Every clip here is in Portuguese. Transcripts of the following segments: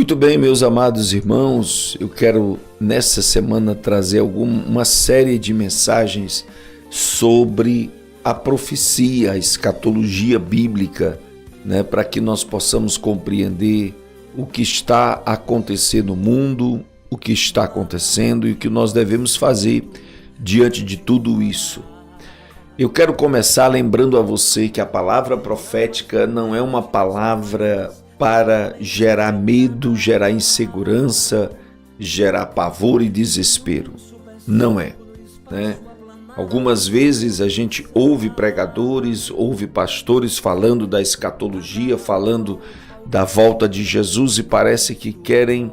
Muito bem, meus amados irmãos, eu quero nessa semana trazer uma série de mensagens sobre a profecia, a escatologia bíblica, para que nós possamos compreender o que está acontecendo no mundo, o que está acontecendo e o que nós devemos fazer diante de tudo isso. Eu quero começar lembrando a você que a palavra profética não é uma palavra para gerar medo, gerar insegurança, gerar pavor e desespero. Não é, Algumas vezes a gente ouve pregadores, ouve pastores falando da escatologia, falando da volta de Jesus e parece que querem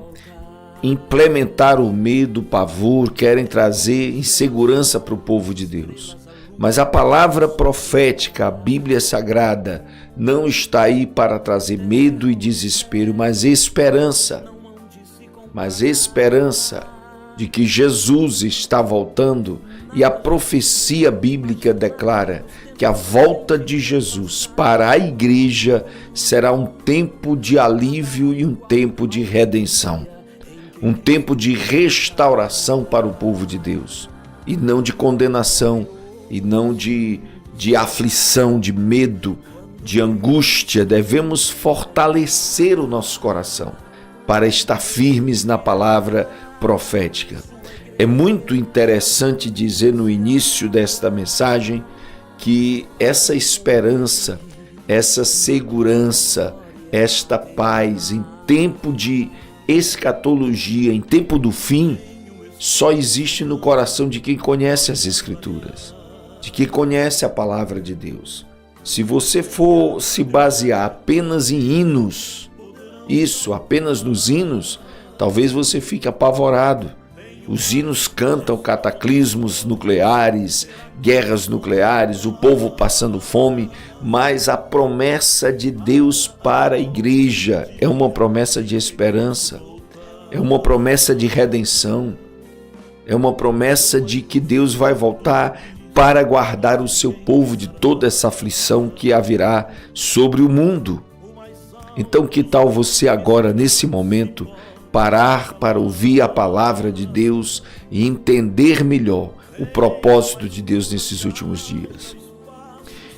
implementar o medo, o pavor, querem trazer insegurança para o povo de Deus. Mas a palavra profética, a Bíblia Sagrada, não está aí para trazer medo e desespero, mas esperança de que Jesus está voltando, e a profecia bíblica declara que a volta de Jesus para a igreja será um tempo de alívio e um tempo de redenção, um tempo de restauração para o povo de Deus, e não de condenação, e não de aflição, de medo, de angústia. Devemos fortalecer o nosso coração para estar firmes na palavra profética. É muito interessante dizer no início desta mensagem que essa esperança, essa segurança, esta paz em tempo de escatologia, em tempo do fim, só existe no coração de quem conhece as Escrituras, de quem conhece a palavra de Deus. Se você for se basear apenas em hinos, apenas nos hinos, talvez você fique apavorado. Os hinos cantam cataclismos nucleares, guerras nucleares, o povo passando fome, mas a promessa de Deus para a igreja é uma promessa de esperança, é uma promessa de redenção, é uma promessa de que Deus vai voltar para guardar o seu povo de toda essa aflição que haverá sobre o mundo. Então, que tal você agora, nesse momento, parar para ouvir a palavra de Deus e entender melhor o propósito de Deus nesses últimos dias?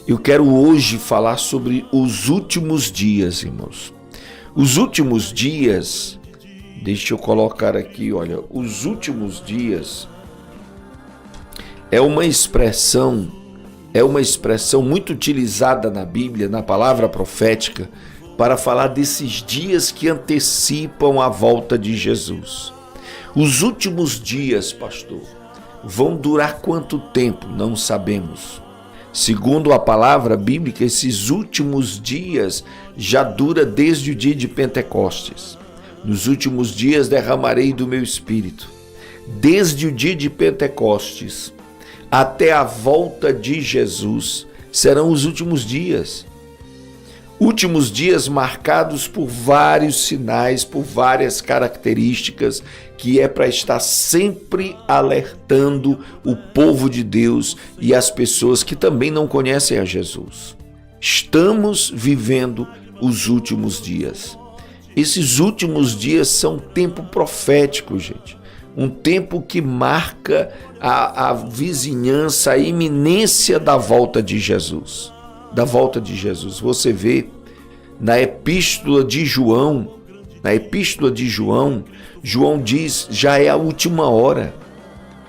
Eu quero hoje falar sobre os últimos dias, irmãos. Os últimos dias, deixa eu colocar aqui, olha, os últimos dias é uma expressão muito utilizada na Bíblia, na palavra profética, para falar desses dias que antecipam a volta de Jesus. Os últimos dias, pastor, vão durar quanto tempo? Não sabemos. Segundo a palavra bíblica, esses últimos dias já dura desde o dia de Pentecostes. Nos últimos dias derramarei do meu espírito. Desde o dia de Pentecostes até a volta de Jesus serão os últimos dias. Últimos dias marcados por vários sinais, por várias características, que é para estar sempre alertando o povo de Deus e as pessoas que também não conhecem a Jesus. Estamos vivendo os últimos dias. Esses últimos dias são um tempo profético, gente. Um tempo que marca a vizinhança, a iminência da volta de Jesus. Você vê na epístola de João, João diz, já é a última hora.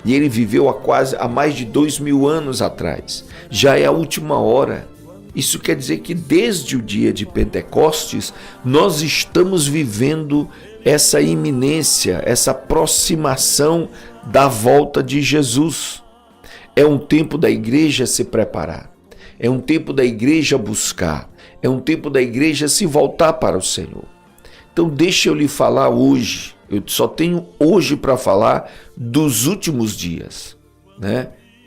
E ele viveu há mais de 2000 anos atrás. Já é a última hora. Isso quer dizer que desde o dia de Pentecostes, nós estamos vivendo essa iminência, essa aproximação da volta de Jesus. É um tempo da igreja se preparar. É um tempo da igreja buscar. É um tempo da igreja se voltar para o Senhor. Então deixa eu lhe falar hoje. Eu só tenho hoje para falar dos últimos dias,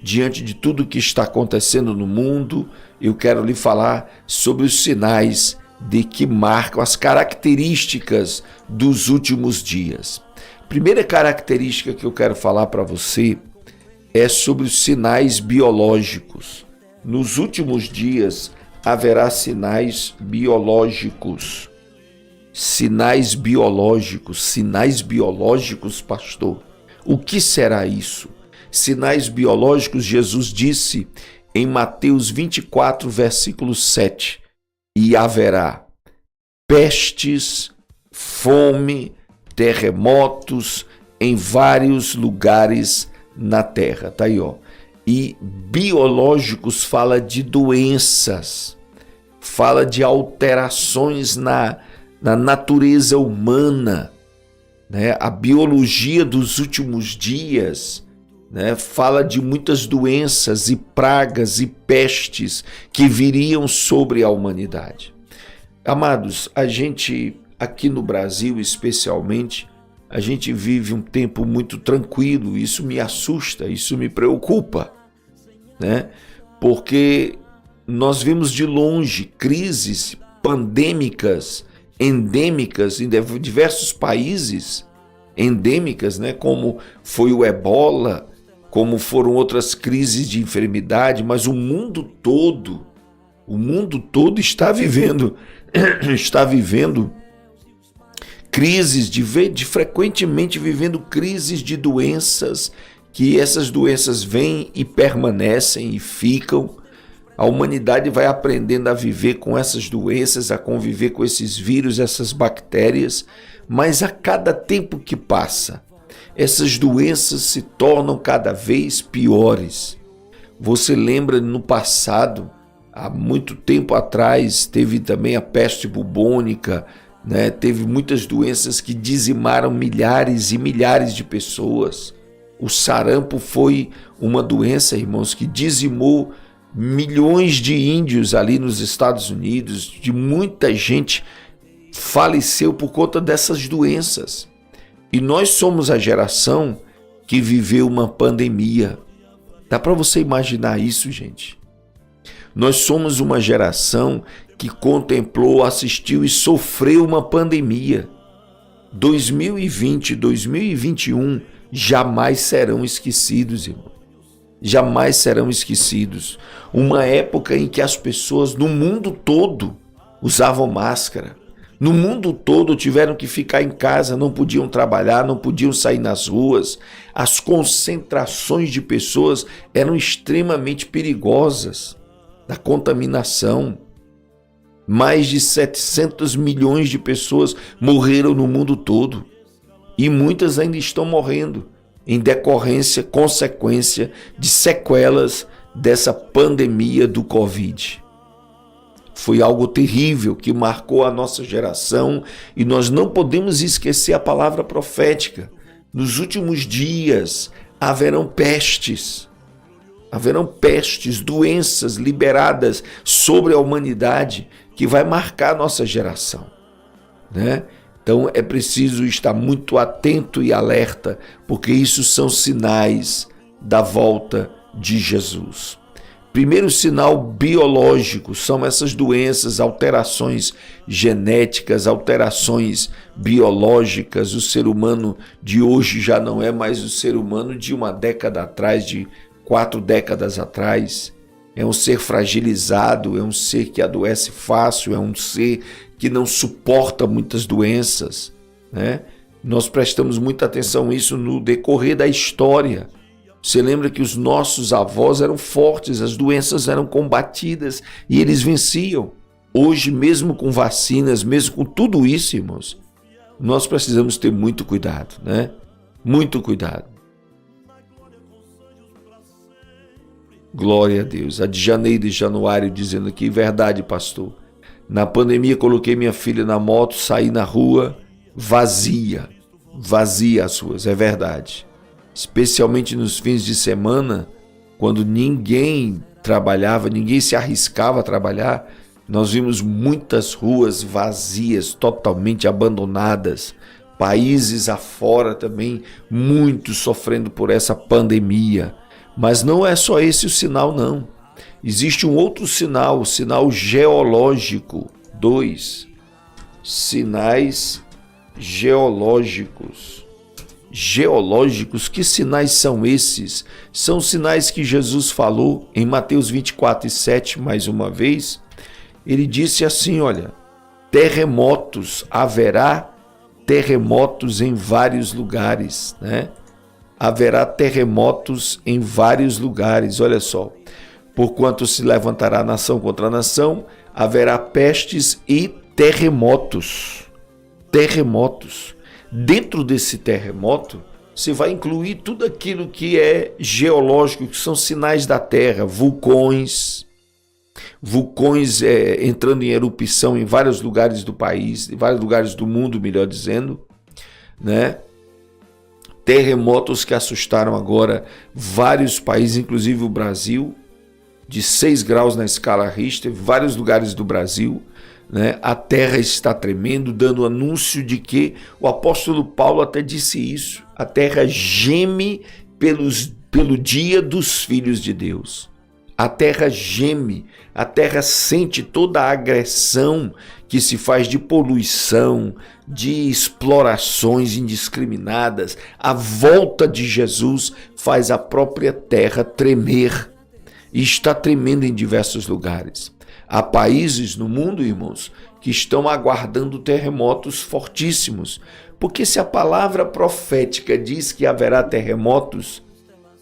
Diante de tudo que está acontecendo no mundo, eu quero lhe falar sobre os sinais de que marcam as características dos últimos dias. Primeira característica que eu quero falar para você é sobre os sinais biológicos. Nos últimos dias haverá sinais biológicos. Sinais biológicos, pastor. O que será isso? Sinais biológicos, Jesus disse em Mateus 24, versículo 7, e haverá pestes, fome, terremotos em vários lugares na terra. Tá aí, ó. E biológicos fala de doenças, fala de alterações na natureza humana, né? A biologia dos últimos dias, né? Fala de muitas doenças e pragas e pestes que viriam sobre a humanidade. Amados, a gente aqui no Brasil especialmente, a gente vive um tempo muito tranquilo. Isso me assusta, isso me preocupa, né? Porque nós vemos de longe crises pandêmicas, endêmicas em diversos países, endêmicas, né? Como foi o Ebola, como foram outras crises de enfermidade, mas o mundo todo está vivendo crises, frequentemente vivendo crises de doenças, que essas doenças vêm e permanecem e ficam. A humanidade vai aprendendo a viver com essas doenças, a conviver com esses vírus, essas bactérias, mas a cada tempo que passa, essas doenças se tornam cada vez piores. Você lembra no passado, há muito tempo atrás, teve também a peste bubônica, né? Teve muitas doenças que dizimaram milhares e milhares de pessoas. O sarampo foi uma doença, irmãos, que dizimou milhões de índios ali nos Estados Unidos, de muita gente faleceu por conta dessas doenças. E nós somos a geração que viveu uma pandemia. Dá para você imaginar isso, gente? Nós somos uma geração que contemplou, assistiu e sofreu uma pandemia. 2020, 2021 jamais serão esquecidos, irmão. Jamais serão esquecidos. Uma época em que as pessoas no mundo todo usavam máscara. No mundo todo tiveram que ficar em casa, não podiam trabalhar, não podiam sair nas ruas. As concentrações de pessoas eram extremamente perigosas. Da contaminação. Mais de 700 milhões de pessoas morreram no mundo todo. E muitas ainda estão morrendo em decorrência, consequência de sequelas dessa pandemia do Covid. Foi algo terrível que marcou a nossa geração e nós não podemos esquecer a palavra profética. Nos últimos dias haverão pestes. Haverão pestes, doenças liberadas sobre a humanidade que vai marcar a nossa geração, né? Então é preciso estar muito atento e alerta, porque isso são sinais da volta de Jesus. Primeiro sinal biológico são essas doenças, alterações genéticas, alterações biológicas. O ser humano de hoje já não é mais o ser humano de uma década atrás, de 4 décadas atrás. É um ser fragilizado, é um ser que adoece fácil, é um ser que não suporta muitas doenças, né? Nós prestamos muita atenção a isso no decorrer da história. Você lembra que os nossos avós eram fortes, as doenças eram combatidas e eles venciam. Hoje, mesmo com vacinas, mesmo com tudo isso, irmãos, nós precisamos ter muito cuidado, né? Muito cuidado. Glória a Deus. A de Janeiro e Januário dizendo aqui, verdade, pastor. Na pandemia coloquei minha filha na moto, saí na rua, vazia as ruas, é verdade. Especialmente nos fins de semana, quando ninguém trabalhava, ninguém se arriscava a trabalhar, nós vimos muitas ruas vazias, totalmente abandonadas. Países afora também, muitos sofrendo por essa pandemia. Mas não é só esse o sinal, não. Existe um outro sinal, o sinal geológico. 2. Sinais geológicos. Geológicos, que sinais são esses? São sinais que Jesus falou em Mateus 24:7, mais uma vez. Ele disse assim, olha, terremotos, haverá terremotos em vários lugares, né? Haverá terremotos em vários lugares, olha só. Porquanto se levantará nação contra nação, haverá pestes e terremotos. Terremotos. Dentro desse terremoto, você vai incluir tudo aquilo que é geológico, que são sinais da Terra, vulcões entrando em erupção em vários lugares do país, em vários lugares do mundo, melhor dizendo, né? Terremotos que assustaram agora vários países, inclusive o Brasil, de 6 graus na escala Richter, vários lugares do Brasil, né? A terra está tremendo, dando anúncio de que o apóstolo Paulo até disse isso, a terra geme pelo dia dos filhos de Deus. A terra geme, a terra sente toda a agressão que se faz de poluição, de explorações indiscriminadas. A volta de Jesus faz a própria terra tremer e está tremendo em diversos lugares. Há países no mundo, irmãos, que estão aguardando terremotos fortíssimos, porque se a palavra profética diz que haverá terremotos,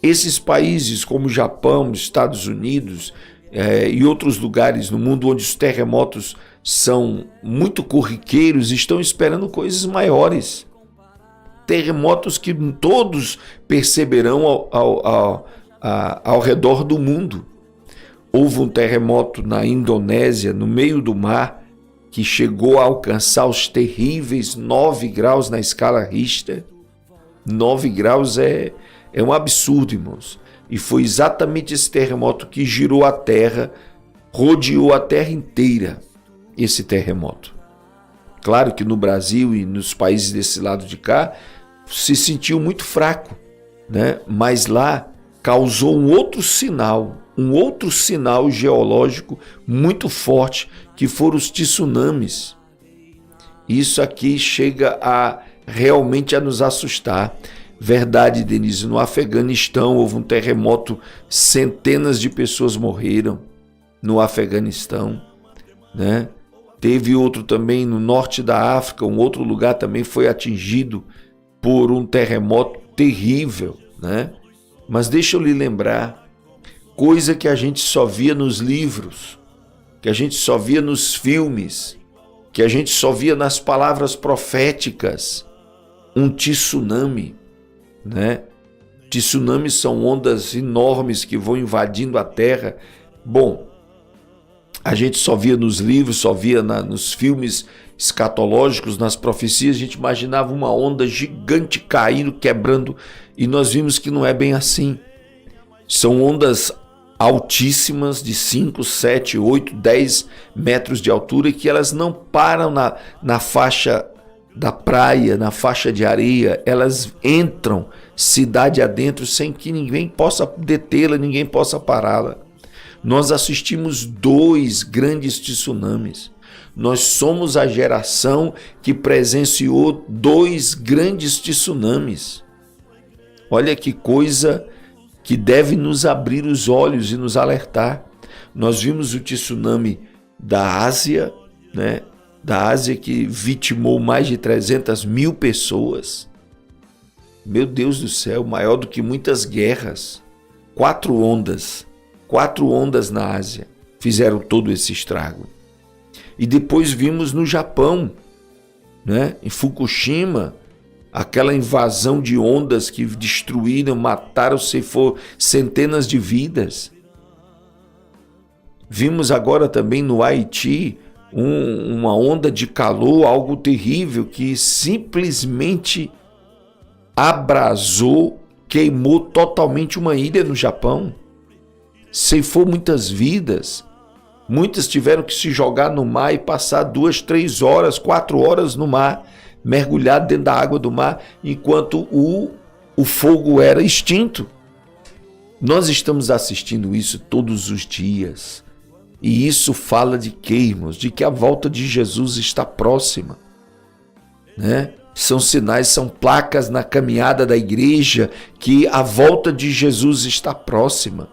esses países como o Japão, Estados Unidos e outros lugares no mundo onde os terremotos são muito corriqueiros, estão esperando coisas maiores. Terremotos que todos perceberão ao redor do mundo. Houve um terremoto na Indonésia, no meio do mar, que chegou a alcançar os terríveis 9 graus na escala Richter. 9 graus é um absurdo, irmãos. E foi exatamente esse terremoto que girou a terra, rodeou a terra inteira, esse terremoto. Claro que no Brasil e nos países desse lado de cá, se sentiu muito fraco, né? Mas lá causou um outro sinal geológico muito forte, que foram os tsunamis. Isso aqui chega a realmente a nos assustar. Verdade, Denise, no Afeganistão houve um terremoto, centenas de pessoas morreram no Afeganistão, né? Teve outro também no norte da África, um outro lugar também foi atingido por um terremoto terrível, né? Mas deixa eu lhe lembrar, coisa que a gente só via nos livros, que a gente só via nos filmes, que a gente só via nas palavras proféticas, um tsunami, né? Tsunamis são ondas enormes que vão invadindo a terra. Bom, a gente só via nos livros, só via nos filmes escatológicos, nas profecias, a gente imaginava uma onda gigante caindo, quebrando, e nós vimos que não é bem assim. São ondas altíssimas de 5, 7, 8, 10 metros de altura, e que elas não param na faixa da praia, na faixa de areia, elas entram cidade adentro sem que ninguém possa detê-la, ninguém possa pará-la. Nós assistimos 2 grandes tsunamis. Nós somos a geração que presenciou 2 grandes tsunamis. Olha que coisa que deve nos abrir os olhos e nos alertar. Nós vimos o tsunami da Ásia, né? Da Ásia, que vitimou mais de 300 mil pessoas. Meu Deus do céu, maior do que muitas guerras. 4 ondas na Ásia fizeram todo esse estrago. E depois vimos no Japão, né? Em Fukushima, aquela invasão de ondas que destruíram, mataram, ceifou centenas de vidas. Vimos agora também no Haiti uma onda de calor, algo terrível, que simplesmente abrasou, queimou totalmente uma ilha no Japão. Ceifou muitas vidas. Muitas tiveram que se jogar no mar e passar 2, 3 horas, 4 horas no mar, mergulhado dentro da água do mar, enquanto o fogo era extinto. Nós estamos assistindo isso todos os dias. E isso fala de quê, irmãos? De que a volta de Jesus está próxima, né? São sinais, são placas na caminhada da igreja que a volta de Jesus está próxima.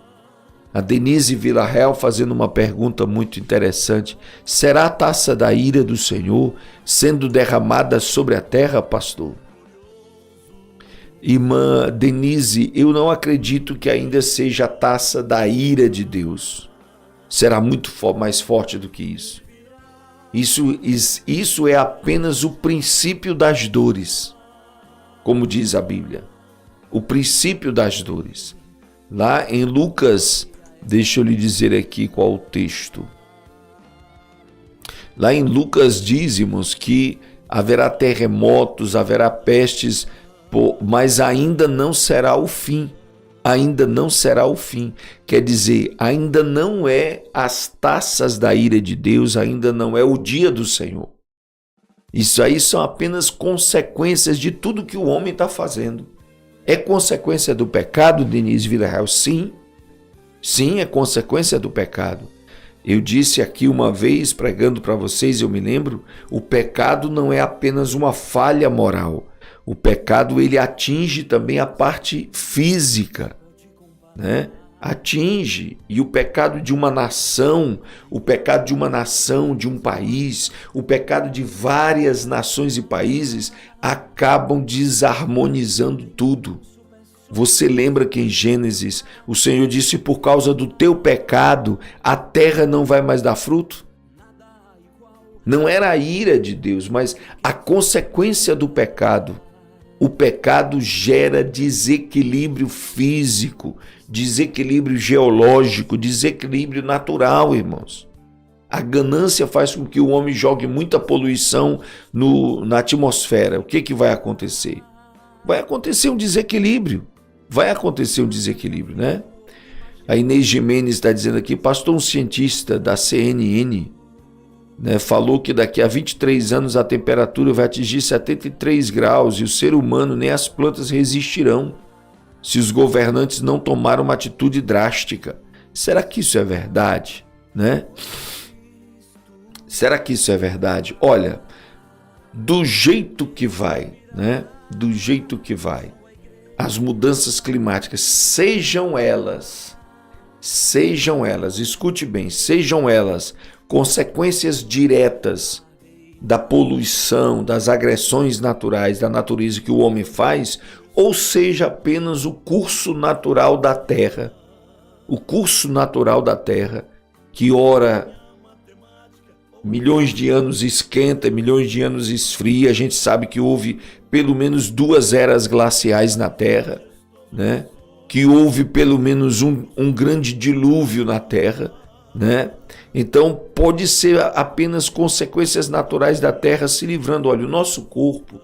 A Denise Villarreal fazendo uma pergunta muito interessante. Será a taça da ira do Senhor sendo derramada sobre a terra, pastor? Irmã Denise, eu não acredito que ainda seja a taça da ira de Deus. Será muito mais forte do que isso. Isso é apenas o princípio das dores, como diz a Bíblia. O princípio das dores. Lá em Lucas, deixa eu lhe dizer aqui qual o texto. Lá em Lucas dizemos que haverá terremotos, haverá pestes, mas ainda não será o fim. Ainda não será o fim. Quer dizer, ainda não é as taças da ira de Deus, ainda não é o dia do Senhor. Isso aí são apenas consequências de tudo que o homem está fazendo. É consequência do pecado, Denise Villarreal? Sim. Sim, é consequência do pecado. Eu disse aqui uma vez, pregando para vocês, eu me lembro, o pecado não é apenas uma falha moral. O pecado, ele atinge também a parte física, né? Atinge. E o pecado de uma nação, de um país, o pecado de várias nações e países acabam desarmonizando tudo. Você lembra que em Gênesis o Senhor disse: por causa do teu pecado a terra não vai mais dar fruto? Não era a ira de Deus, mas a consequência do pecado. O pecado gera desequilíbrio físico, desequilíbrio geológico, desequilíbrio natural, irmãos. A ganância faz com que o homem jogue muita poluição na atmosfera. O que vai acontecer? Vai acontecer um desequilíbrio. Né? A Inês Jimenez está dizendo aqui, pastor, um cientista da CNN, né, falou que daqui a 23 anos a temperatura vai atingir 73 graus e o ser humano nem as plantas resistirão se os governantes não tomarem uma atitude drástica. Será que isso é verdade? Né? Será que isso é verdade? Olha, do jeito que vai, né? Do jeito que vai, as mudanças climáticas, sejam elas, escute bem, sejam elas consequências diretas da poluição, das agressões naturais, da natureza que o homem faz, ou seja apenas o curso natural da Terra. O curso natural da Terra, que ora milhões de anos esquenta, milhões de anos esfria. A gente sabe que houve pelo menos 2 eras glaciais na Terra, né? Que houve pelo menos um grande dilúvio na Terra, né? Então pode ser apenas consequências naturais da Terra se livrando. Olha, o nosso corpo,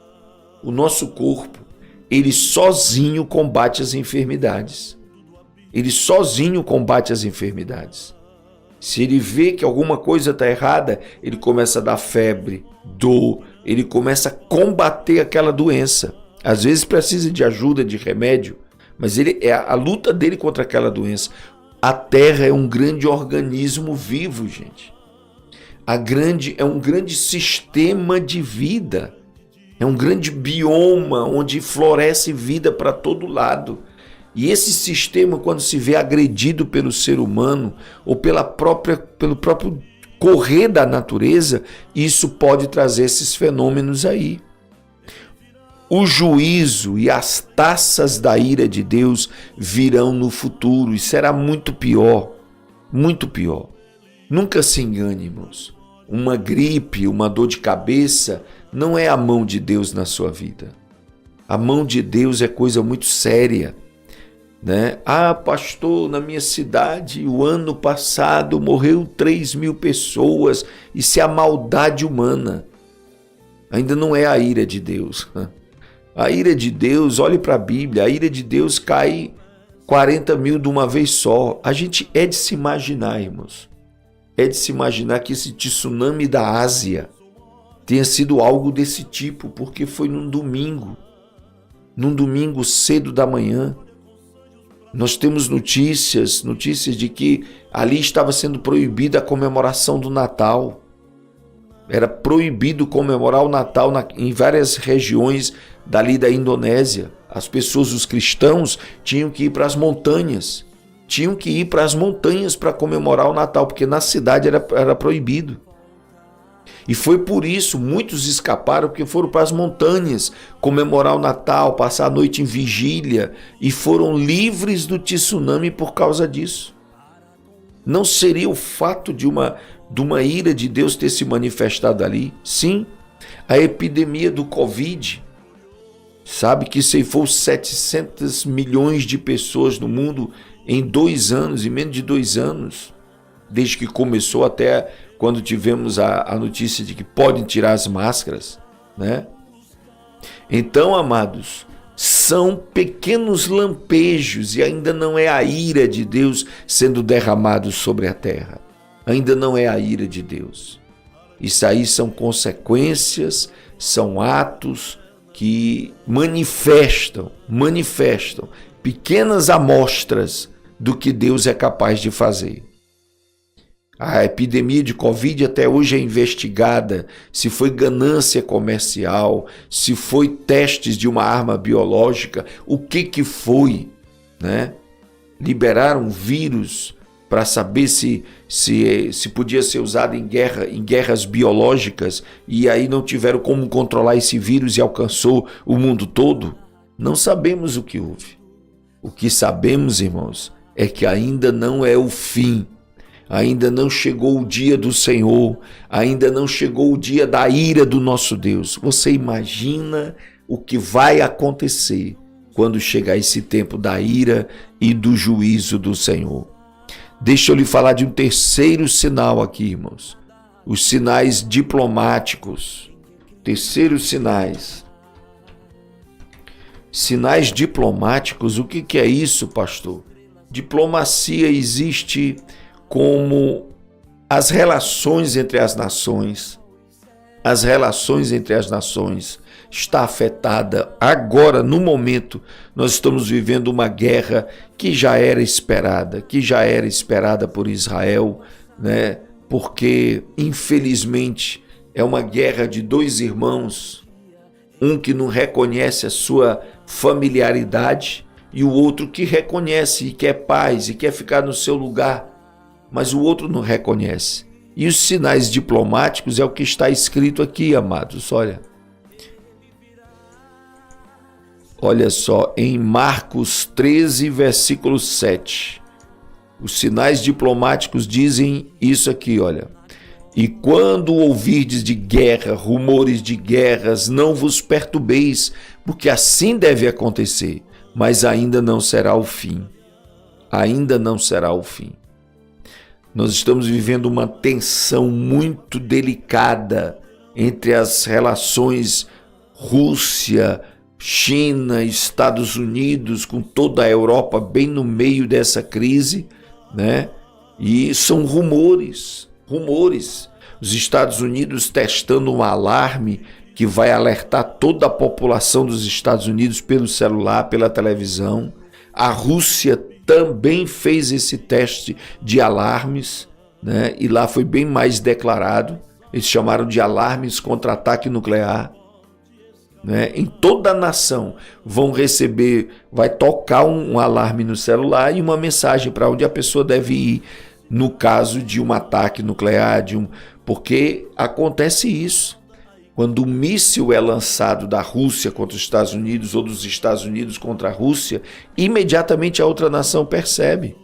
ele sozinho combate as enfermidades. Se ele vê que alguma coisa está errada, ele começa a dar febre, dor, ele começa a combater aquela doença. Às vezes precisa de ajuda, de remédio, mas é a luta dele contra aquela doença. A Terra é um grande organismo vivo, gente. É um grande sistema de vida. É um grande bioma onde floresce vida para todo lado. E esse sistema, quando se vê agredido pelo ser humano ou pelo próprio correr da natureza, isso pode trazer esses fenômenos aí. O juízo e as taças da ira de Deus virão no futuro e será muito pior, muito pior. Nunca se engane, irmãos. Uma gripe, uma dor de cabeça não é a mão de Deus na sua vida. A mão de Deus é coisa muito séria, né? Ah, pastor, na minha cidade, o ano passado morreu 3.000 pessoas. Isso é a maldade humana. Ainda não é a ira de Deus. A ira de Deus, olhe para a Bíblia, a ira de Deus cai 40.000 de uma vez só. A gente é de se imaginar, irmãos. É de se imaginar que esse tsunami da Ásia tenha sido algo desse tipo, porque foi num domingo cedo da manhã. Nós temos notícias de que ali estava sendo proibida a comemoração do Natal. Era proibido comemorar o Natal em várias regiões dali da Indonésia. As pessoas, os cristãos, tinham que ir para as montanhas, tinham que ir para as montanhas para comemorar o Natal, porque na cidade era proibido. E foi por isso, muitos escaparam, porque foram para as montanhas comemorar o Natal, passar a noite em vigília, e foram livres do tsunami por causa disso. Não seria o fato de uma ira de Deus ter se manifestado ali? Sim, a epidemia do Covid, sabe, que ceifou 700 milhões de pessoas no mundo em 2 anos, em menos de 2 anos, desde que começou até quando tivemos a notícia de que podem tirar as máscaras, né? Então, amados, são pequenos lampejos e ainda não é a ira de Deus sendo derramado sobre a terra. Ainda não é a ira de Deus. Isso aí são consequências, são atos que manifestam pequenas amostras do que Deus é capaz de fazer. A epidemia de Covid até hoje é investigada se foi ganância comercial, se foi testes de uma arma biológica, o que foi, né? Liberaram vírus para saber se podia ser usado em guerras biológicas, e aí não tiveram como controlar esse vírus e alcançou o mundo todo. Não sabemos o que houve. O que sabemos, irmãos, é que ainda não é o fim. Ainda não chegou o dia do Senhor, ainda não chegou o dia da ira do nosso Deus. Você imagina o que vai acontecer quando chegar esse tempo da ira e do juízo do Senhor. Deixa eu lhe falar de um terceiro sinal aqui, irmãos. Os sinais diplomáticos. Terceiros sinais. Sinais diplomáticos, o que é isso, pastor? Diplomacia existe como as relações entre as nações. As relações entre as nações está afetada agora, no momento. Nós estamos vivendo uma guerra que já era esperada por Israel, né? Porque, infelizmente, é uma guerra de 2 irmãos, um que não reconhece a sua familiaridade e o outro que reconhece e quer paz e quer ficar no seu lugar, mas o outro não reconhece. E os sinais diplomáticos é o que está escrito aqui, amados. Olha só, em Marcos 13, versículo 7. Os sinais diplomáticos dizem isso aqui, olha. E quando ouvirdes de guerra, rumores de guerras, não vos perturbeis, porque assim deve acontecer, mas ainda não será o fim. Ainda não será o fim. Nós estamos vivendo uma tensão muito delicada entre as relações Rússia, China, Estados Unidos, com toda a Europa bem no meio dessa crise, né? E são rumores. Os Estados Unidos testando um alarme que vai alertar toda a população dos Estados Unidos pelo celular, pela televisão. A Rússia também fez esse teste de alarmes, né? E lá foi bem mais declarado. Eles chamaram de alarmes contra ataque nuclear, né? Em toda a nação vai tocar um alarme no celular e uma mensagem para onde a pessoa deve ir no caso de um ataque nuclear, porque acontece isso. Quando um míssil é lançado da Rússia contra os Estados Unidos ou dos Estados Unidos contra a Rússia, imediatamente a outra nação percebe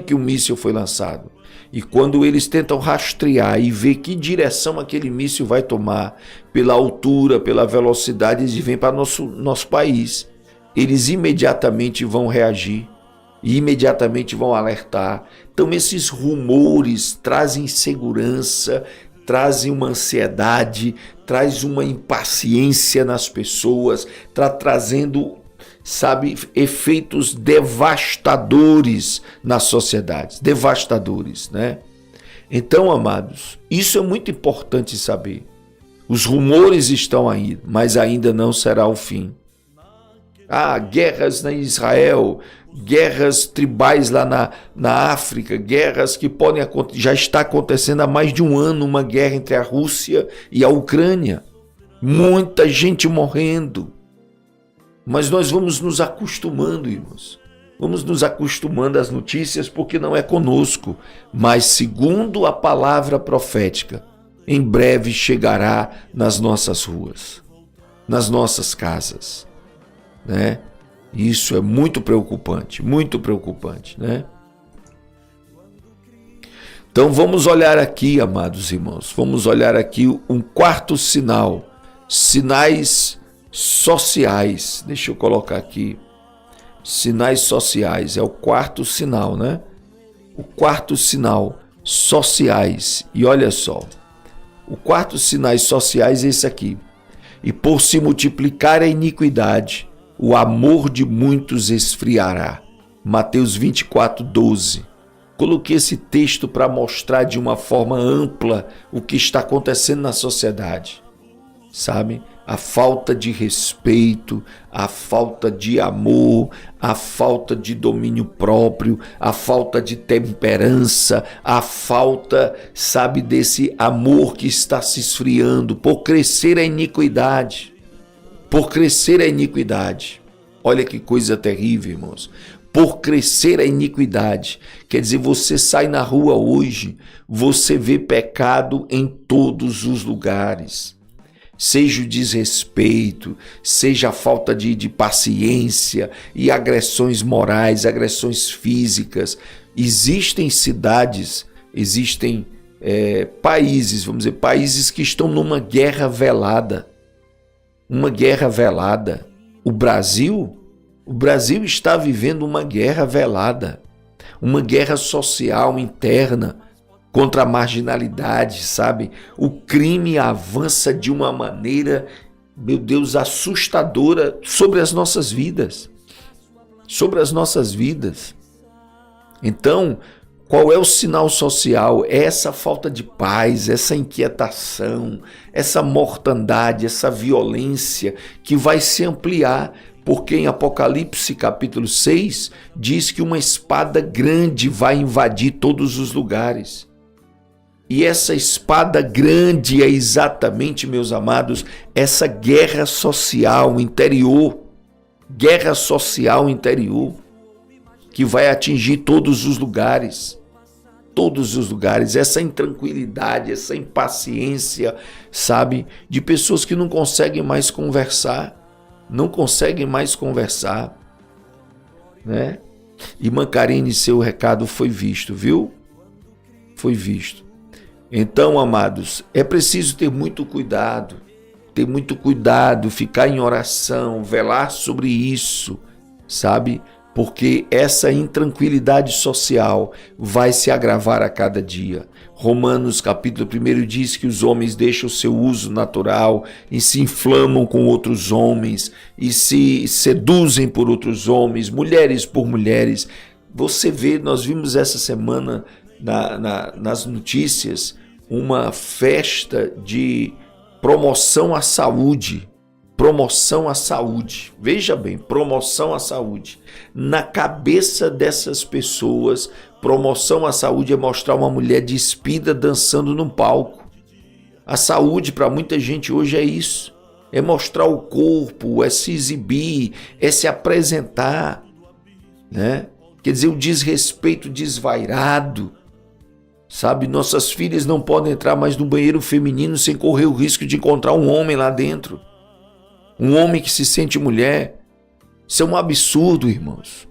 que o míssil foi lançado. E quando eles tentam rastrear e ver que direção aquele míssil vai tomar, pela altura, pela velocidade, eles vêm para nosso país. Eles imediatamente vão reagir, e imediatamente vão alertar. Então esses rumores trazem insegurança, trazem uma ansiedade, traz uma impaciência nas pessoas, trazendo, efeitos devastadores nas sociedades, devastadores, né? Então, amados, isso é muito importante saber. Os rumores estão aí, mas ainda não será o fim. Guerras na Israel, guerras tribais lá na África, guerras que já está acontecendo há mais de 1 ano, uma guerra entre a Rússia e a Ucrânia. Muita gente morrendo. Mas nós vamos nos acostumando, irmãos. Vamos nos acostumando às notícias porque não é conosco, mas segundo a palavra profética, em breve chegará nas nossas ruas, nas nossas casas, né? Isso é muito preocupante, né? Então vamos olhar aqui, amados irmãos, vamos olhar aqui um quarto sinal, sinais sociais. Deixa eu colocar aqui, sinais sociais, é o quarto sinal, né? O quarto sinal, sociais. E olha só, o quarto sinais sociais é esse aqui. E por se multiplicar a iniquidade, o amor de muitos esfriará. Mateus 24:12. Coloquei esse texto para mostrar de uma forma ampla o que está acontecendo na sociedade. Sabe? A falta de respeito, a falta de amor, a falta de domínio próprio, a falta de temperança, a falta, sabe, desse amor que está se esfriando por crescer a iniquidade. Por crescer a iniquidade. Olha que coisa terrível, irmãos. Por crescer a iniquidade. Quer dizer, você sai na rua hoje, você vê pecado em todos os lugares. Seja o desrespeito, seja a falta de paciência e agressões morais, agressões físicas. Existem cidades, existem países, vamos dizer, países que estão numa guerra velada. Uma guerra velada. O Brasil está vivendo uma guerra velada, uma guerra social interna contra a marginalidade, sabe? O crime avança de uma maneira, meu Deus, assustadora sobre as nossas vidas. Sobre as nossas vidas. Então, qual é o sinal social? É essa falta de paz, essa inquietação, essa mortandade, essa violência que vai se ampliar, porque em Apocalipse capítulo 6 diz que uma espada grande vai invadir todos os lugares. E essa espada grande é exatamente, meus amados, essa guerra social interior, que vai atingir todos os lugares, essa intranquilidade, essa impaciência, sabe, de pessoas que não conseguem mais conversar, né? Irmã Karine, seu recado foi visto, viu? Foi visto. Então, amados, é preciso ter muito cuidado, ficar em oração, velar sobre isso, sabe? Porque essa intranquilidade social vai se agravar a cada dia. Romanos capítulo 1 diz que os homens deixam o seu uso natural e se inflamam com outros homens e se seduzem por outros homens, mulheres por mulheres. Você vê, nós vimos essa semana nas notícias uma festa de promoção à saúde. Veja bem, promoção à saúde. Na cabeça dessas pessoas, promoção à saúde é mostrar uma mulher despida dançando num palco. A saúde para muita gente hoje é isso. É mostrar o corpo, é se exibir, é se apresentar, né? Quer dizer, o desrespeito desvairado, sabe? Nossas filhas não podem entrar mais no banheiro feminino sem correr o risco de encontrar um homem lá dentro. Um homem que se sente mulher. Isso é um absurdo, irmãos.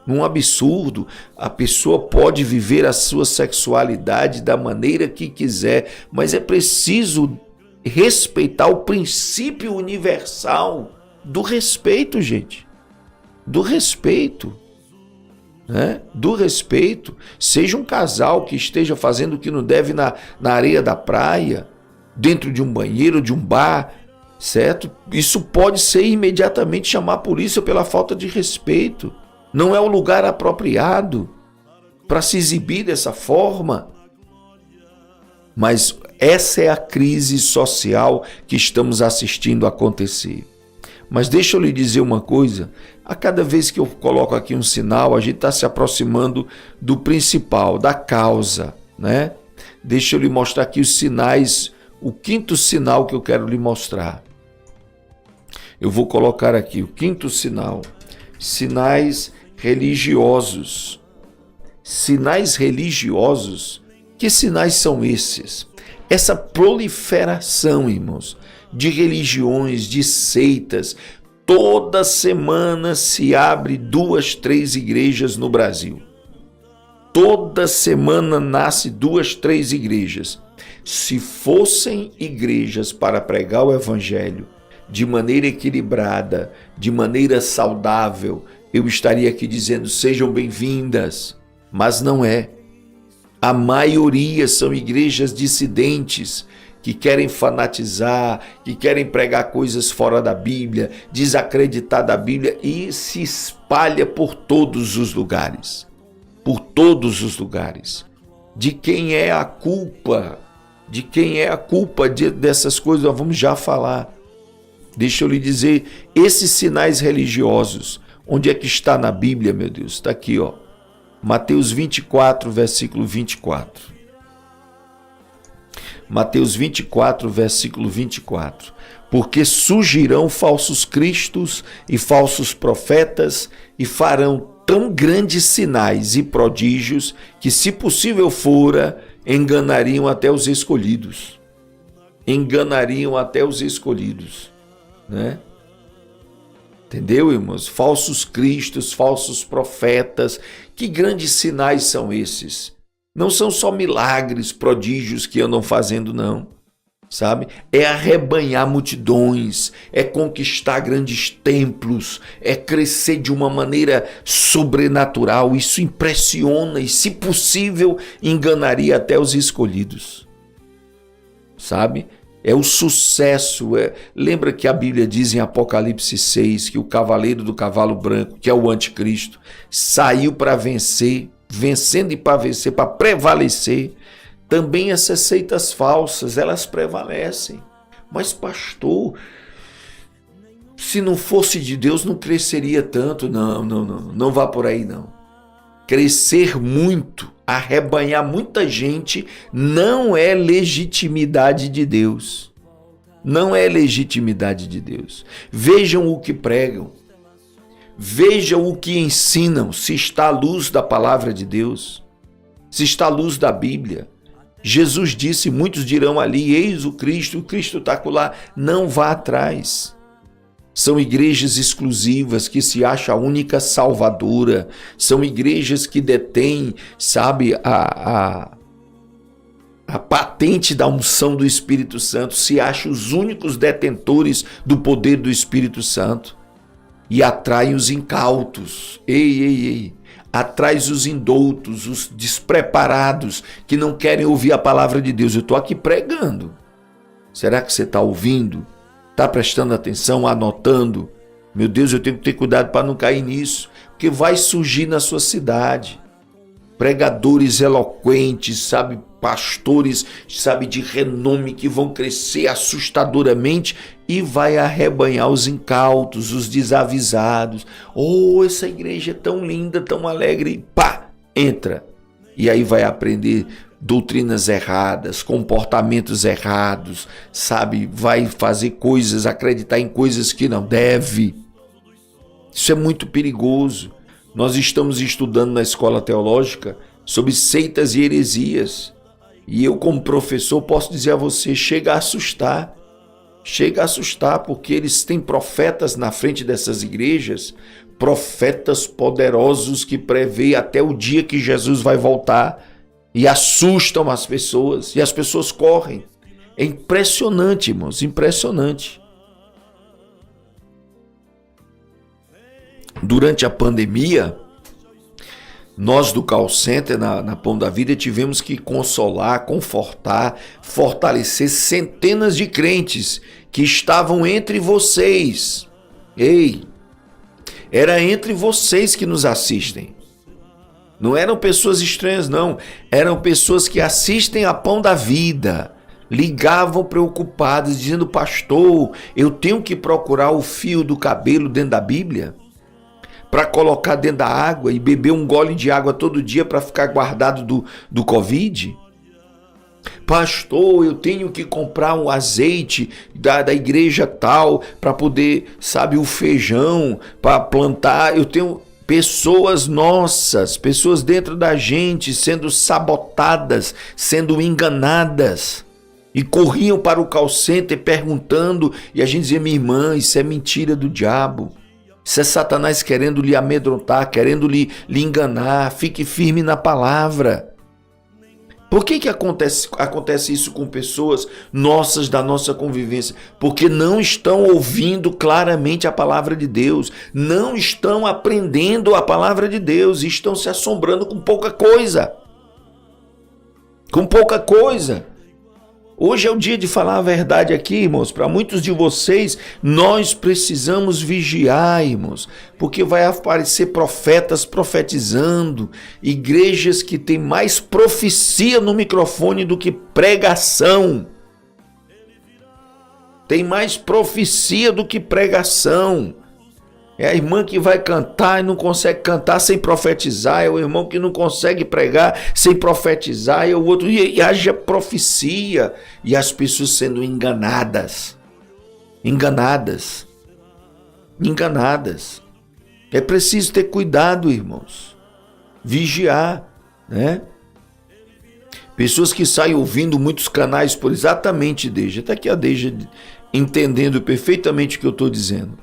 Um absurdo. A pessoa pode viver a sua sexualidade da maneira que quiser, mas é preciso respeitar o princípio universal do respeito, gente. Do respeito. Né? Do respeito. Seja um casal que esteja fazendo o que não deve na areia da praia, dentro de um banheiro, de um bar, certo? Isso pode ser imediatamente chamar a polícia pela falta de respeito. Não é o lugar apropriado para se exibir dessa forma. Mas essa é a crise social que estamos assistindo acontecer. Mas deixa eu lhe dizer uma coisa, a cada vez que eu coloco aqui um sinal, a gente está se aproximando do principal, da causa, né? Deixa eu lhe mostrar aqui os sinais, o quinto sinal que eu quero lhe mostrar. Eu vou colocar aqui o quinto sinal, sinais religiosos. Sinais religiosos? Que sinais são esses? Essa proliferação, irmãos, de religiões, de seitas. Toda semana se abre 2, 3 igrejas no Brasil. Toda semana nasce 2, 3 igrejas. Se fossem igrejas para pregar o evangelho de maneira equilibrada, de maneira saudável, eu estaria aqui dizendo: sejam bem-vindas. Mas não é. A maioria são igrejas dissidentes, que querem fanatizar, que querem pregar coisas fora da Bíblia, desacreditar da Bíblia, e se espalha por todos os lugares. Por todos os lugares. De quem é a culpa? De quem é a culpa dessas coisas? Nós vamos já falar. Deixa eu lhe dizer, esses sinais religiosos, onde é que está na Bíblia, meu Deus? Está aqui, ó. Mateus 24, versículo 24. Mateus 24, versículo 24. Porque surgirão falsos cristos e falsos profetas e farão tão grandes sinais e prodígios que, se possível fora, enganariam até os escolhidos. Enganariam até os escolhidos, né? Entendeu, irmãos? Falsos cristos, falsos profetas. Que grandes sinais são esses? Não são só milagres, prodígios que andam fazendo, não. Sabe? É arrebanhar multidões, é conquistar grandes templos, é crescer de uma maneira sobrenatural. Isso impressiona e, se possível, enganaria até os escolhidos. Sabe? É o sucesso. Lembra que a Bíblia diz em Apocalipse 6 que o cavaleiro do cavalo branco, que é o anticristo, saiu para vencer, vencendo e para vencer, para prevalecer. Também essas seitas falsas, elas prevalecem. Mas, pastor, se não fosse de Deus, não cresceria tanto. Não vá por aí, não. Crescer muito, arrebanhar muita gente, não é legitimidade de Deus. Não é legitimidade de Deus. Vejam o que pregam. Vejam o que ensinam, se está à luz da palavra de Deus, se está à luz da Bíblia. Jesus disse, muitos dirão ali, eis o Cristo está acolá. Não vá atrás. São igrejas exclusivas que se acham a única salvadora. São igrejas que detêm, sabe, a patente da unção do Espírito Santo. Se acham os únicos detentores do poder do Espírito Santo. E atraem os incautos. Ei. Atrai os indoutos, os despreparados, que não querem ouvir a palavra de Deus. Eu estou aqui pregando. Será que você está ouvindo? Está prestando atenção, anotando? Meu Deus, eu tenho que ter cuidado para não cair nisso, porque vai surgir na sua cidade pregadores eloquentes, sabe, pastores, sabe, de renome, que vão crescer assustadoramente e vai arrebanhar os incautos, os desavisados. Oh, essa igreja é tão linda, tão alegre, pá, entra. E aí vai aprender doutrinas erradas, comportamentos errados, sabe, vai fazer coisas, acreditar em coisas que não deve. Isso é muito perigoso. Nós estamos estudando na escola teológica sobre seitas e heresias. E eu, como professor, posso dizer a você, chega a assustar, porque eles têm profetas na frente dessas igrejas, profetas poderosos que prevêem até o dia que Jesus vai voltar e assustam as pessoas, e as pessoas correm. É impressionante, irmãos, impressionante. Durante a pandemia, nós do Call Center, na Pão da Vida, tivemos que consolar, confortar, fortalecer centenas de crentes que estavam entre vocês. Ei, era entre vocês que nos assistem. Não eram pessoas estranhas, não. Eram pessoas que assistem a Pão da Vida. Ligavam preocupados, dizendo, pastor, eu tenho que procurar o fio do cabelo dentro da Bíblia para colocar dentro da água e beber um gole de água todo dia para ficar guardado do Covid? Pastor, eu tenho que comprar um azeite da igreja tal para poder, sabe, o feijão para plantar. Eu tenho... pessoas nossas, pessoas dentro da gente sendo sabotadas, sendo enganadas. E corriam para o call center perguntando, e a gente dizia: minha irmã, isso é mentira do diabo. Isso é Satanás querendo lhe amedrontar, querendo lhe enganar. Fique firme na palavra. Por que acontece isso com pessoas nossas, da nossa convivência? Porque não estão ouvindo claramente a palavra de Deus, não estão aprendendo a palavra de Deus e estão se assombrando com pouca coisa. Com pouca coisa. Hoje é o dia de falar a verdade aqui, irmãos. Para muitos de vocês, nós precisamos vigiar, irmãos, porque vai aparecer profetas profetizando, igrejas que têm mais profecia no microfone do que pregação. Tem mais profecia do que pregação. É a irmã que vai cantar e não consegue cantar sem profetizar. É o irmão que não consegue pregar sem profetizar. É o outro. E haja profecia. E as pessoas sendo enganadas. Enganadas. Enganadas. É preciso ter cuidado, irmãos. Vigiar, né? Pessoas que saem ouvindo muitos canais por exatamente Deja. Está aqui a Deja entendendo perfeitamente o que eu estou dizendo.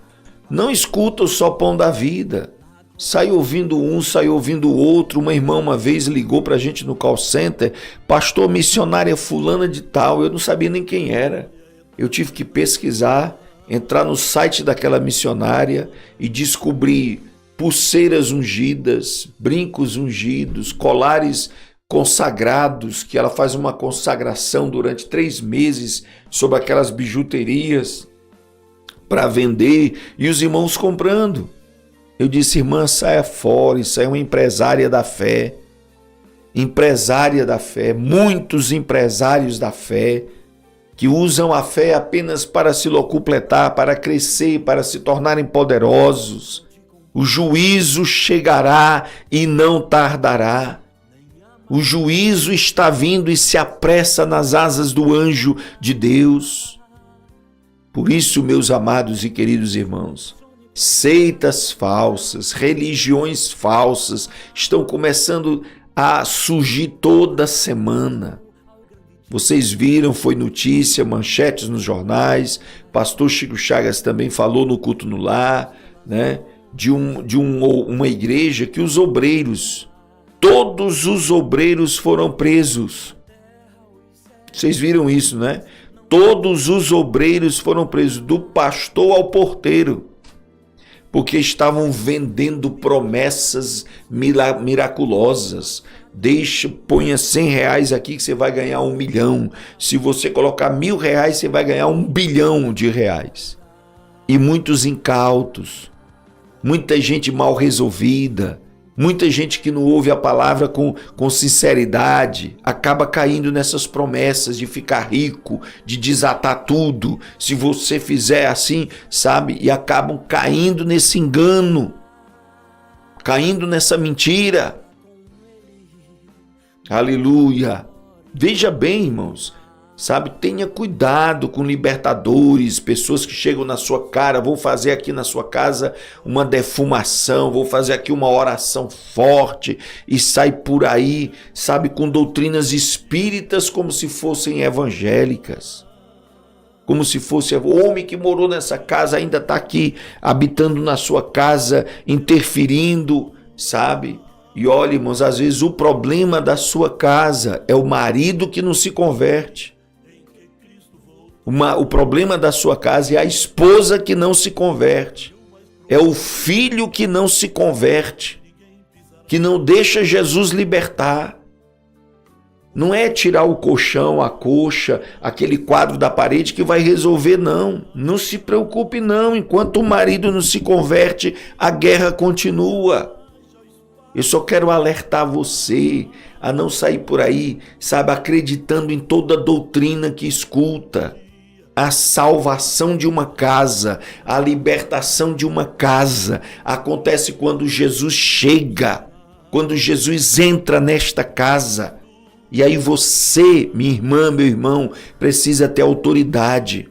Não escuta o só pão da vida. Sai ouvindo um, sai ouvindo o outro. Uma irmã uma vez ligou para a gente no call center: pastor, missionária fulana de tal. Eu não sabia nem quem era. Eu tive que pesquisar, entrar no site daquela missionária e descobrir pulseiras ungidas, brincos ungidos, colares consagrados, que ela faz uma consagração durante 3 meses sobre aquelas bijuterias para vender, e os irmãos comprando. Eu disse: irmã, saia fora, isso é uma empresária da fé. Empresária da fé, muitos empresários da fé, que usam a fé apenas para se locupletar, para crescer, para se tornarem poderosos. O juízo chegará e não tardará. O juízo está vindo e se apressa nas asas do anjo de Deus. Por isso, meus amados e queridos irmãos, seitas falsas, religiões falsas estão começando a surgir toda semana. Vocês viram, foi notícia, manchetes nos jornais, pastor Chico Chagas também falou no culto no lar, né, de uma igreja que os obreiros, todos os obreiros foram presos. Vocês viram isso, né? Todos os obreiros foram presos, do pastor ao porteiro, porque estavam vendendo promessas miraculosas. Ponha R$100 aqui que você vai ganhar 1 milhão. Se você colocar R$1.000, você vai ganhar 1 bilhão de reais. E muitos incautos, muita gente mal resolvida, muita gente que não ouve a palavra com sinceridade, acaba caindo nessas promessas de ficar rico, de desatar tudo, se você fizer assim, sabe? E acabam caindo nesse engano, caindo nessa mentira. Aleluia! Veja bem, irmãos, sabe? Tenha cuidado com libertadores, pessoas que chegam na sua cara: vou fazer aqui na sua casa uma defumação, vou fazer aqui uma oração forte, e sai por aí, sabe, com doutrinas espíritas como se fossem evangélicas. Como se fosse o homem que morou nessa casa ainda está aqui, habitando na sua casa, interferindo, sabe? E olha, irmãos, às vezes o problema da sua casa é o marido que não se converte. O problema da sua casa é a esposa que não se converte. É o filho que não se converte, que não deixa Jesus libertar. Não é tirar o colchão, a coxa, aquele quadro da parede que vai resolver, não. Não se preocupe, não. Enquanto o marido não se converte, a guerra continua. Eu só quero alertar você a não sair por aí, sabe, acreditando em toda doutrina que escuta. A salvação de uma casa, a libertação de uma casa acontece quando Jesus chega, quando Jesus entra nesta casa. E aí você, minha irmã, meu irmão, precisa ter autoridade.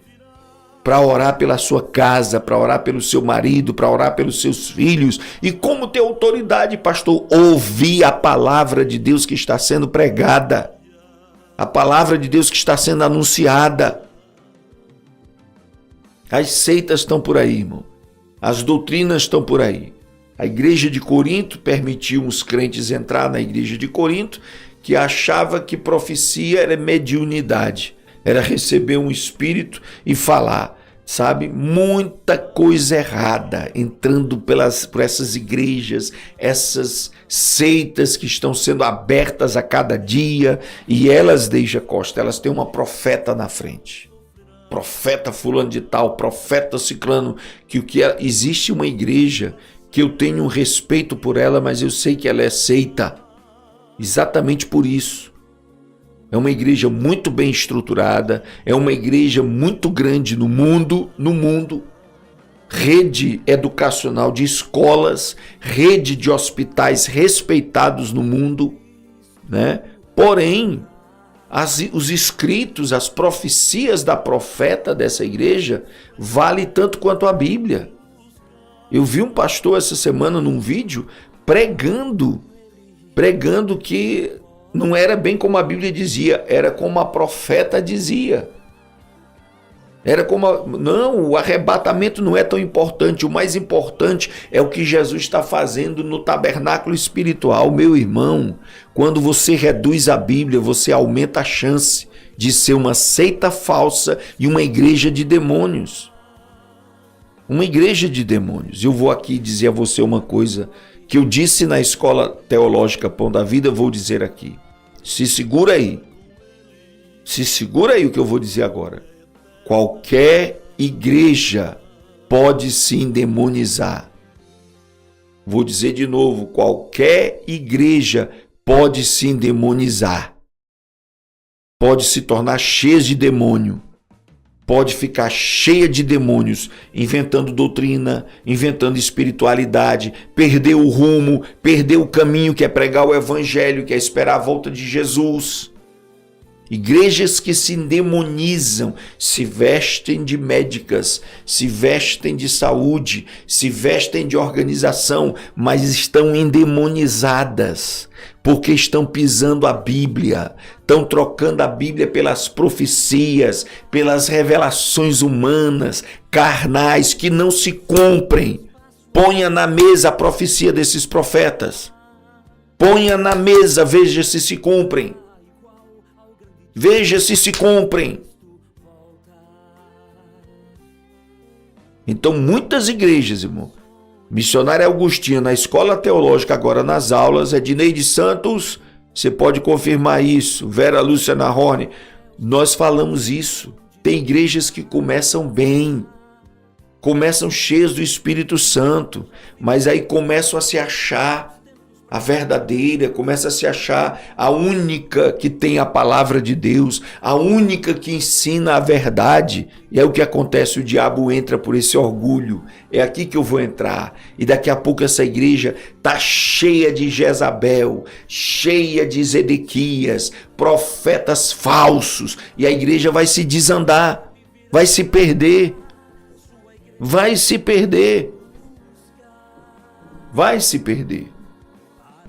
para orar pela sua casa, para orar pelo seu marido, para orar pelos seus filhos. E como ter autoridade, pastor? Ouvir a palavra de Deus que está sendo pregada, a palavra de Deus que está sendo anunciada. As seitas estão por aí, irmão. As doutrinas estão por aí. A igreja de Corinto permitiu os crentes entrar na igreja de Corinto, que achava que profecia era mediunidade, era receber um espírito e falar. Sabe, muita coisa errada entrando por essas igrejas, essas seitas que estão sendo abertas a cada dia, e elas, Deija Costa, elas têm uma profeta na frente. Profeta fulano de tal, profeta ciclano, existe uma igreja que eu tenho um respeito por ela, mas eu sei que ela é seita, exatamente por isso. É uma igreja muito bem estruturada, é uma igreja muito grande no mundo, rede educacional de escolas, rede de hospitais respeitados no mundo, né? Porém, os escritos, as profecias da profeta dessa igreja vale tanto quanto a Bíblia. Eu vi um pastor essa semana num vídeo pregando que não era bem como a Bíblia dizia, era como a profeta dizia. Não, o arrebatamento não é tão importante, o mais importante é o que Jesus está fazendo no tabernáculo espiritual. Meu irmão, quando você reduz a Bíblia, você aumenta a chance de ser uma seita falsa e uma igreja de demônios. Uma igreja de demônios. Eu vou aqui dizer a você uma coisa que eu disse na Escola Teológica Pão da Vida, vou dizer aqui. Se segura aí o que eu vou dizer agora. Qualquer igreja pode se endemonizar. Vou dizer de novo, qualquer igreja pode se endemonizar. Pode se tornar cheia de demônio. Pode ficar cheia de demônios, inventando doutrina, inventando espiritualidade, perder o rumo, perder o caminho que é pregar o evangelho, que é esperar a volta de Jesus. Igrejas que se endemonizam, se vestem de médicas, se vestem de saúde, se vestem de organização, mas estão endemonizadas, porque estão pisando a Bíblia, estão trocando a Bíblia pelas profecias, pelas revelações humanas, carnais, que não se cumprem. Ponha na mesa a profecia desses profetas. Ponha na mesa, veja se se cumprem. Veja se cumprem. Então, muitas igrejas, irmão, Missionária Augustina, na escola teológica, agora nas aulas, Edneide Santos, você pode confirmar isso, Vera Lúcia Narrone, nós falamos isso. Tem igrejas que começam bem, começam cheias do Espírito Santo, mas aí começam a se achar a verdadeira, começa a se achar a única que tem a palavra de Deus, a única que ensina a verdade. E aí o que acontece? O diabo entra por esse orgulho. É aqui que eu vou entrar. E daqui a pouco essa igreja está cheia de Jezabel, cheia de Zedequias, profetas falsos. E a igreja vai se desandar, vai se perder. Vai se perder. Vai se perder.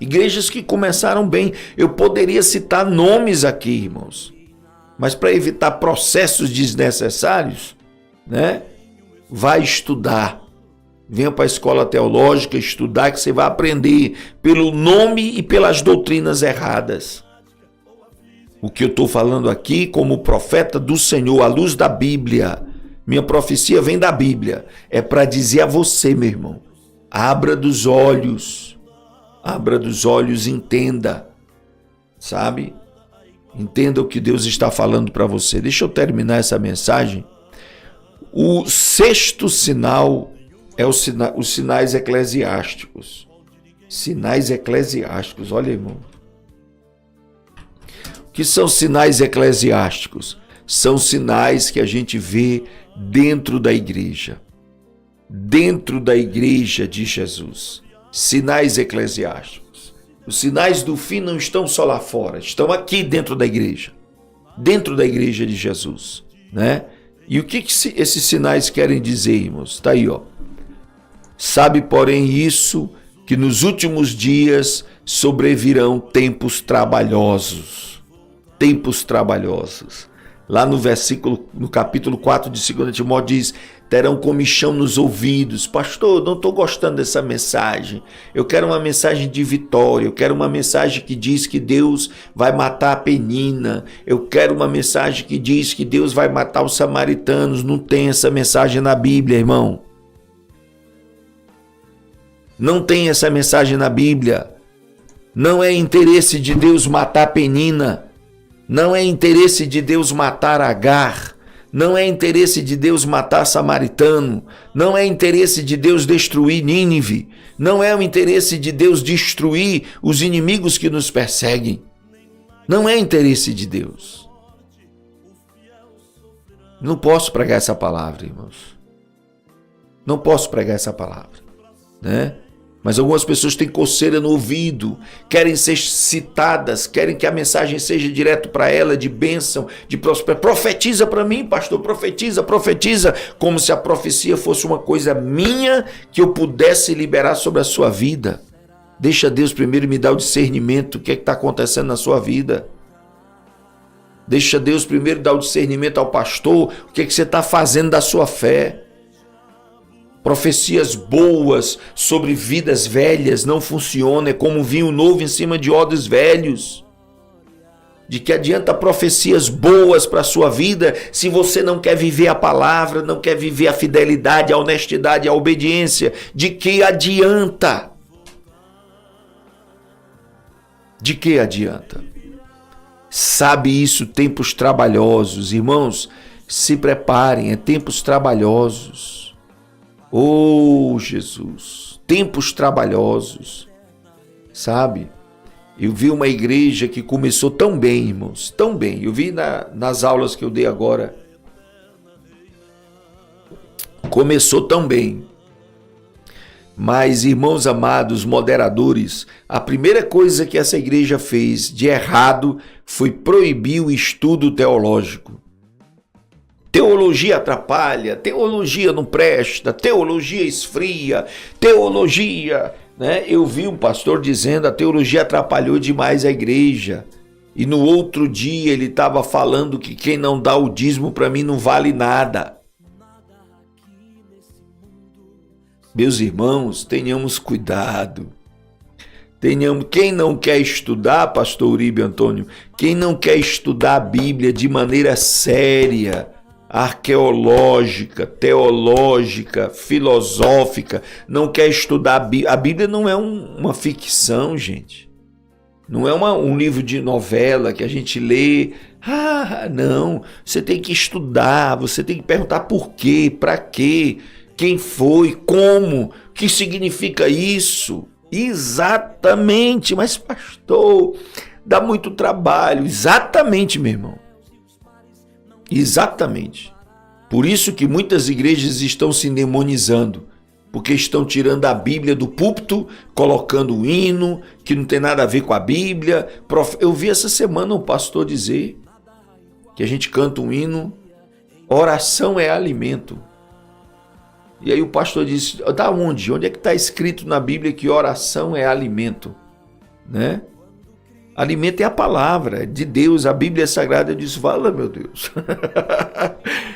Igrejas que começaram bem. Eu poderia citar nomes aqui, irmãos, mas para evitar processos desnecessários, né? Vai estudar. Venha para a escola teológica estudar, que você vai aprender pelo nome e pelas doutrinas erradas. O que eu estou falando aqui como profeta do Senhor, à luz da Bíblia, minha profecia vem da Bíblia, é para dizer a você, meu irmão, abra dos olhos e entenda, sabe? Entenda o que Deus está falando para você. Deixa eu terminar essa mensagem. O sexto sinal é os sinais eclesiásticos. Sinais eclesiásticos, olha, irmão. O que são sinais eclesiásticos? São sinais que a gente vê dentro da igreja. Dentro da igreja de Jesus. Sinais eclesiásticos. Os sinais do fim não estão só lá fora, estão aqui dentro da igreja de Jesus, né? E o que esses sinais querem dizer, irmãos? Está aí, ó. Sabe, porém, isso, que nos últimos dias sobrevirão tempos trabalhosos. Tempos trabalhosos. Lá no capítulo 4 de 2 Timóteo diz, terão comichão nos ouvidos. Pastor, não estou gostando dessa mensagem. Eu quero uma mensagem de vitória. Eu quero uma mensagem que diz que Deus vai matar a Penina. Eu quero uma mensagem que diz que Deus vai matar os samaritanos. Não tem essa mensagem na Bíblia, irmão. Não tem essa mensagem na Bíblia. Não é interesse de Deus matar a Penina. Não é interesse de Deus matar Agar. Não é interesse de Deus matar samaritano. Não é interesse de Deus destruir Nínive. Não é o interesse de Deus destruir os inimigos que nos perseguem. Não é interesse de Deus. Não posso pregar essa palavra, irmãos. Não posso pregar essa palavra, né? Mas algumas pessoas têm coceira no ouvido, querem ser citadas, querem que a mensagem seja direto para ela, de bênção, de prosperidade. Profetiza para mim, pastor, profetiza, como se a profecia fosse uma coisa minha que eu pudesse liberar sobre a sua vida. Deixa Deus primeiro me dar o discernimento, o que é que está acontecendo na sua vida. Deixa Deus primeiro dar o discernimento ao pastor, o que é que você está fazendo da sua fé. Profecias boas sobre vidas velhas não funcionam, é como vinho novo em cima de odres velhos. De que adianta profecias boas para a sua vida se você não quer viver a palavra, não quer viver a fidelidade, a honestidade, a obediência? De que adianta? De que adianta? Sabe isso, tempos trabalhosos. Irmãos, se preparem, é tempos trabalhosos. Oh, Jesus, tempos trabalhosos, sabe? Eu vi uma igreja que começou tão bem, irmãos, tão bem. Eu vi nas aulas que eu dei agora. Começou tão bem. Mas, irmãos amados, moderadores, a primeira coisa que essa igreja fez de errado foi proibir o estudo teológico. Teologia atrapalha, teologia não presta, teologia esfria, teologia, né? Eu vi um pastor dizendo a teologia atrapalhou demais a igreja. E no outro dia ele estava falando que quem não dá o dízimo para mim não vale nada. Meus irmãos, tenhamos cuidado. Quem não quer estudar, pastor Uribe Antônio, quem não quer estudar a Bíblia de maneira séria, arqueológica, teológica, filosófica, não quer estudar a Bíblia. A Bíblia não é uma ficção, gente. Não é um livro de novela que a gente lê. Não. Você tem que estudar, você tem que perguntar por quê, para quê, quem foi, como, o que significa isso. Exatamente, mas pastor, dá muito trabalho. Exatamente, meu irmão. Exatamente. Por isso que muitas igrejas estão se demonizando, porque estão tirando a Bíblia do púlpito, colocando o hino, que não tem nada a ver com a Bíblia. Eu vi essa semana um pastor dizer que a gente canta um hino, oração é alimento. E aí o pastor disse, da onde? Onde é que está escrito na Bíblia que oração é alimento? Né? Alimento é a palavra de Deus, a Bíblia é sagrada. Eu disse, fala, meu Deus.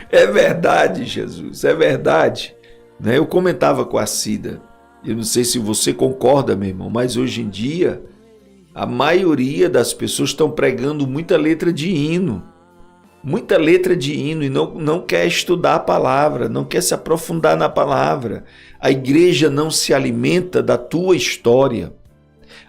É verdade, Jesus, é verdade. Né? Eu comentava com a Cida, eu não sei se você concorda, meu irmão, mas hoje em dia, a maioria das pessoas estão pregando muita letra de hino. Muita letra de hino e não quer estudar a palavra, não quer se aprofundar na palavra. A igreja não se alimenta da tua história.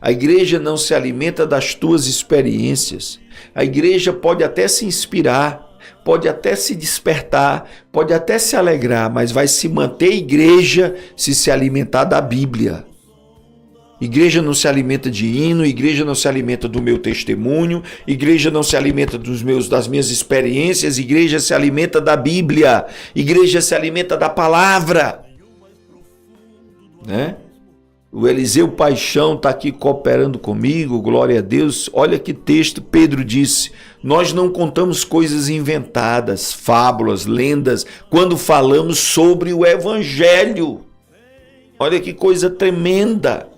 A igreja não se alimenta das tuas experiências. A igreja pode até se inspirar, pode até se despertar, pode até se alegrar, mas vai se manter igreja se alimentar da Bíblia. Igreja não se alimenta de hino, igreja não se alimenta do meu testemunho, igreja não se alimenta das minhas experiências, igreja se alimenta da Bíblia, igreja se alimenta da palavra. Né? O Eliseu Paixão está aqui cooperando comigo, glória a Deus. Olha que texto, Pedro disse: nós não contamos coisas inventadas, fábulas, lendas, quando falamos sobre o Evangelho. Olha que coisa tremenda,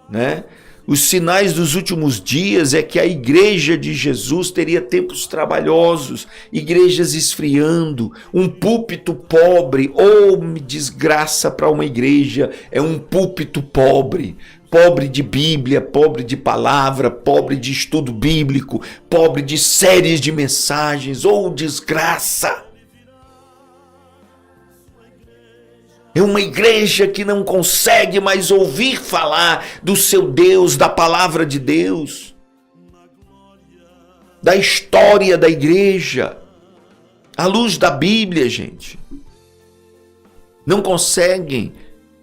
né? Os sinais dos últimos dias é que a igreja de Jesus teria tempos trabalhosos, igrejas esfriando, um púlpito pobre. Desgraça para uma igreja é um púlpito pobre, pobre de Bíblia, pobre de palavra, pobre de estudo bíblico, pobre de séries de mensagens. Desgraça! É uma igreja que não consegue mais ouvir falar do seu Deus, da palavra de Deus, da história da igreja, à luz da Bíblia, gente. Não conseguem.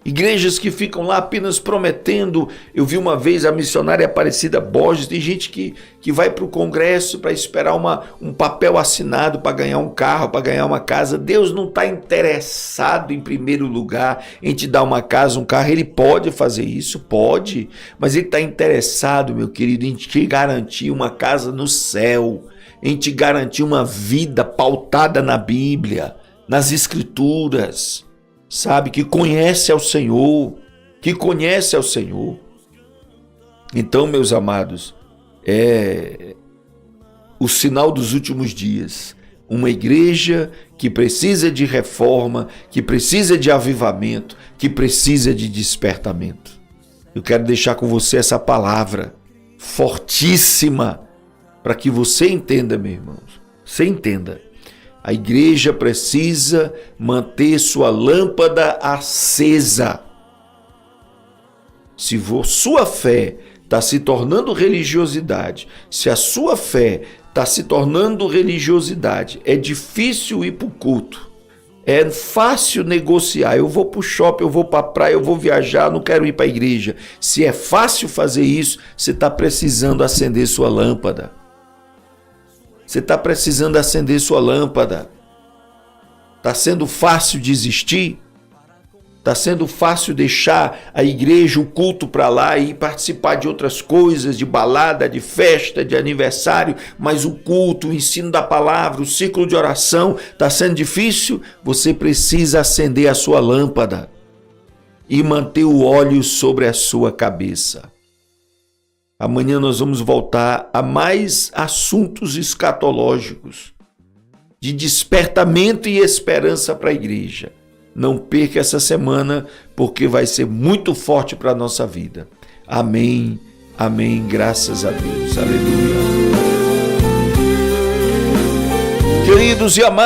Igrejas que ficam lá apenas prometendo. Eu vi uma vez a missionária Aparecida Borges. Tem gente que vai para o congresso para esperar um papel assinado para ganhar um carro, para ganhar uma casa. Deus não está interessado em primeiro lugar em te dar uma casa, um carro. Ele pode fazer isso, pode, mas ele está interessado, meu querido, em te garantir uma casa no céu, em te garantir uma vida pautada na Bíblia, nas Escrituras. Sabe, que conhece ao Senhor, Então, meus amados, é o sinal dos últimos dias. Uma igreja que precisa de reforma, que precisa de avivamento, que precisa de despertamento. Eu quero deixar com você essa palavra fortíssima para que você entenda, meu irmão. Você entenda. A igreja precisa manter sua lâmpada acesa. Se sua fé está se tornando religiosidade, se a sua fé está se tornando religiosidade, é difícil ir para o culto, é fácil negociar. Eu vou para o shopping, eu vou para a praia, eu vou viajar, não quero ir para a igreja. Se é fácil fazer isso, você está precisando acender sua lâmpada. Você está precisando acender sua lâmpada. Está sendo fácil desistir? Está sendo fácil deixar a igreja, o culto para lá e participar de outras coisas, de balada, de festa, de aniversário, mas o culto, o ensino da palavra, o ciclo de oração está sendo difícil? Você precisa acender a sua lâmpada e manter o óleo sobre a sua cabeça. Amanhã nós vamos voltar a mais assuntos escatológicos, de despertamento e esperança para a igreja. Não perca essa semana, porque vai ser muito forte para a nossa vida. Amém, amém, graças a Deus, aleluia. Queridos e amados,